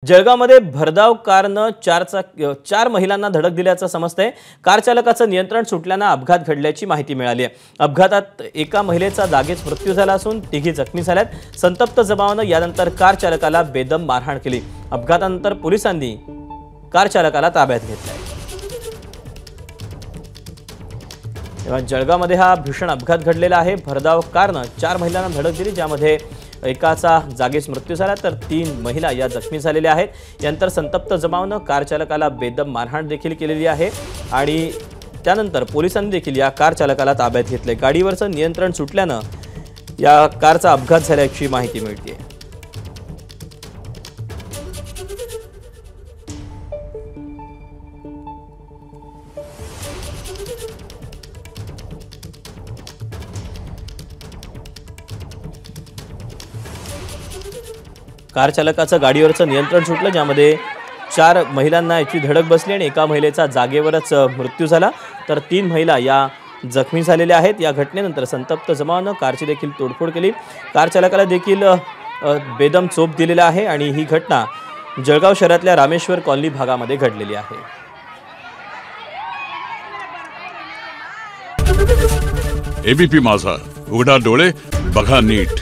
जळगावमध्ये भरधाव कारनं चार महिलांना धडक दिल्याचं समजतंय। कार चालकाचं नियंत्रण सुटल्यानं अपघात घडल्याची माहिती मिळाली आहे। अपघातात एका महिलेचा जागीच मृत्यू झाला असून तिघी जखमी झाल्यात। संतप्त जमावानं यानंतर कार चालकाला बेदम मारहाण केली। अपघातानंतर पोलिसांनी कार चालकाला ताब्यात घेतलंय। तेव्हा जळगावमध्ये हा भीषण अपघात घडलेला आहे। भरधाव कारनं 4 महिलांना धडक दिली, ज्यामध्ये एकाचा जागीच मृत्यू झाला तर 3 महिला या जखमी झालेल्या आहेत। यानंतर संतप्त जमावानं कार चालकाला बेदम मारहाण देखील केलेली आहे आणि त्यानंतर पोलिसांनी देखील या कार चालकाला ताब्यात घेतले। गाडीवरचं नियंत्रण सुटल्यानं या कारचा अपघात झाल्याची माहिती मिळते। कार चालकाचं गाडीवरचं नियंत्रण सुटलं, ज्यामध्ये 4 महिलांना याची धडक बसली आणि एका महिलेचा जागेवरच मृत्यू झाला तर 3 महिला या जखमी झालेल्या आहेत। या घटनेनंतर संतप्त जमावानं कारची देखील तोडफोड केली। कार चालकाला देखील बेदम चोप दिलेला आहे आणि ही घटना जळगाव शहरातल्या रामेश्वर कॉलनी भागामध्ये घडलेली आहे। एबीपी माझा, उघडा डोळे बघा नीट।